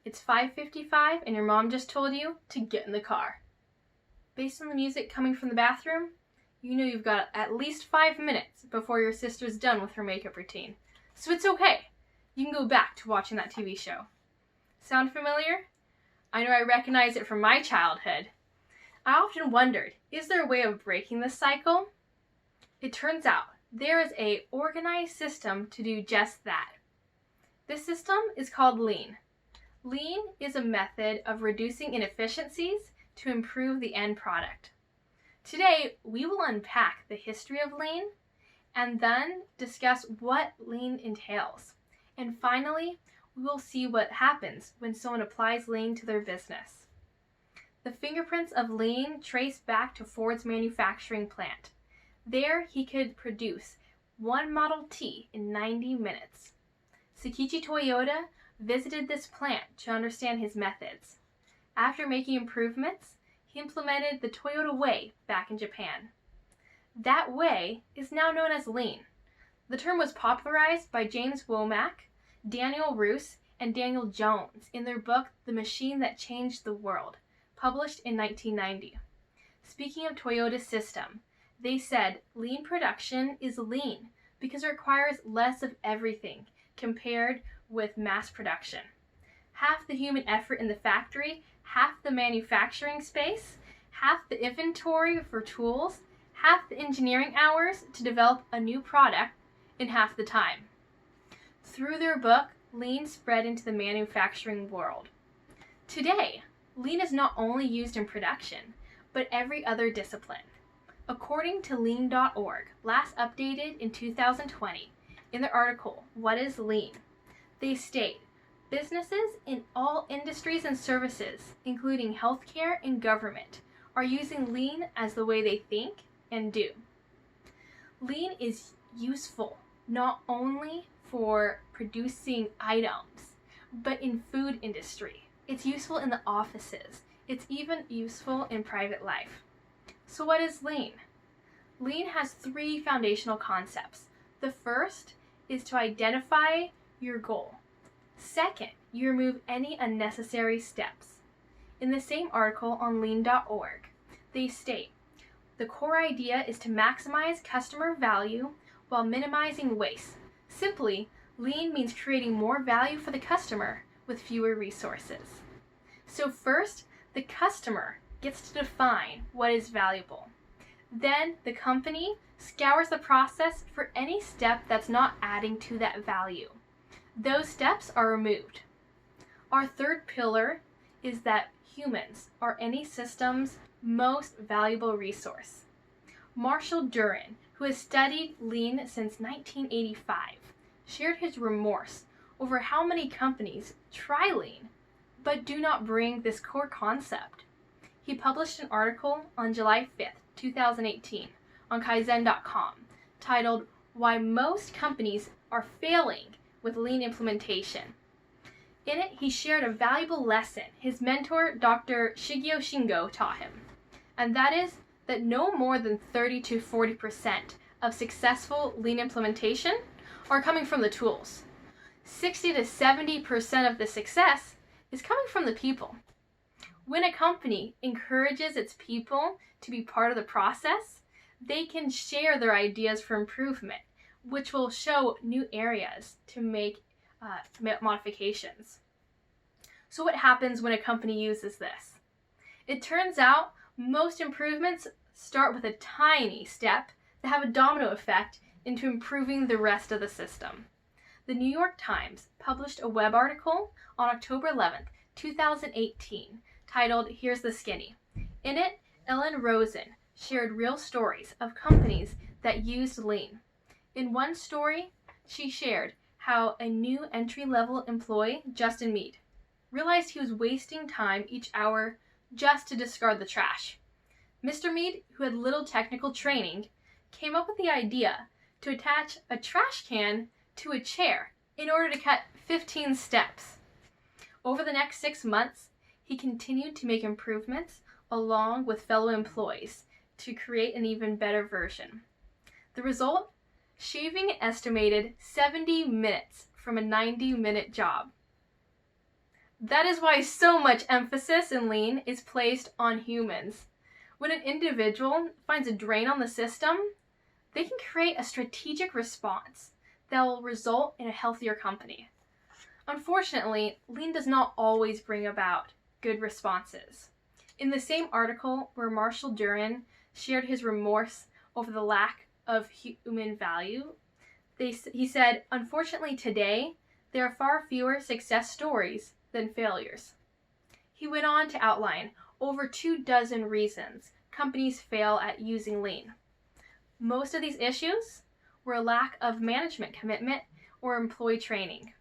It's 5:55 and your mom just told you to get in the car. Based on the music coming from the bathroom, you know you've got at least 5 minutes before your sister's done with her makeup routine. So it's okay. You can go back to watching that TV show. Sound familiar? I know I recognize it from my childhood. I often wondered, is there a way of breaking this cycle? It turns out there is an organized system to do just that. This system is called Lean. Lean is a method of reducing inefficiencies to improve the end product. Today, we will unpack the history of Lean and then discuss what Lean entails. And finally, we will see what happens when someone applies Lean to their business. The fingerprints of Lean trace back to Ford's manufacturing plant. There, he could produce one Model T in 90 minutes. Seiichi Toyota visited this plant to understand his methods. After making improvements, he implemented the Toyota Way back in Japan. That way is now known as Lean. The term was popularized by James Womack, Daniel Roos, and Daniel Jones in their book The Machine That Changed the World, published in 1990. Speaking of Toyota's system, they said lean production is lean because it requires less of everything compared with mass production. Half the human effort in the factory, half the manufacturing space, half the inventory for tools, half the engineering hours to develop a new product in half the time. Through their book, Lean spread into the manufacturing world. Today, Lean is not only used in production, but every other discipline. According to lean.org, last updated in 2020, in their article, What is Lean? They state, businesses in all industries and services, including healthcare and government, are using Lean as the way they think and do. Lean is useful not only for producing items, but in food industry. It's useful in the offices. It's even useful in private life. So what is Lean? Lean has 3 foundational concepts. The first is to identify your goal. Second, you remove any unnecessary steps. In the same article on lean.org, they state, the core idea is to maximize customer value while minimizing waste. Simply, Lean means creating more value for the customer with fewer resources. So first, the customer gets to define what is valuable. Then the company scours the process for any step that's not adding to that value. Those steps are removed. Our third pillar is that humans are any system's most valuable resource. Marshall Durin, who has studied Lean since 1985, shared his remorse over how many companies try Lean but do not bring this core concept. He published an article on July 5th, 2018 on Kaizen.com titled Why Most Companies Are Failing with Lean Implementation. In it, he shared a valuable lesson his mentor, Dr. Shigeo Shingo, taught him, and that is that no more than 30 to 40% of successful Lean implementation are coming from the tools. 60 to 70% of the success is coming from the people. When a company encourages its people to be part of the process, they can share their ideas for improvement, which will show new areas to make modifications. So what happens when a company uses this? It turns out most improvements start with a tiny step that have a domino effect into improving the rest of the system. The New York Times published a web article on October 11th, 2018, titled Here's the Skinny. In it, Ellen Rosen shared real stories of companies that used Lean. In one story, she shared how a new entry-level employee, Justin Mead, realized he was wasting time each hour just to discard the trash. Mr. Mead, who had little technical training, came up with the idea to attach a trash can to a chair in order to cut 15 steps. Over the next 6 months, he continued to make improvements along with fellow employees to create an even better version. The result? Shaving estimated 70 minutes from a 90-minute job. That is why so much emphasis in Lean is placed on humans. When an individual finds a drain on the system, they can create a strategic response that will result in a healthier company. Unfortunately, Lean does not always bring about good responses. In the same article where Marshall Duran shared his remorse over the lack of human value, he said, "Unfortunately today, there are far fewer success stories than failures." He went on to outline over 24 reasons companies fail at using Lean. Most of these issues were a lack of management commitment or employee training.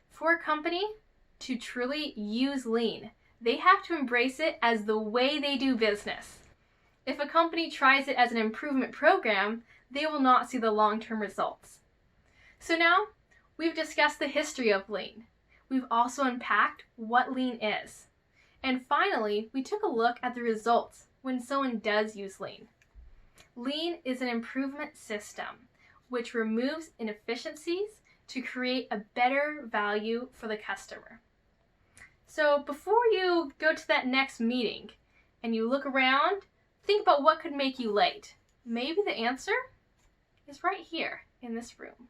For a company to truly use Lean, they have to embrace it as the way they do business. If a company tries it as an improvement program, they will not see the long-term results. So now, we've discussed the history of Lean. We've also unpacked what Lean is. And finally, we took a look at the results when someone does use Lean. Lean is an improvement system which removes inefficiencies to create a better value for the customer. So before you go to that next meeting and you look around, think about what could make you late. Maybe the answer is right here in this room.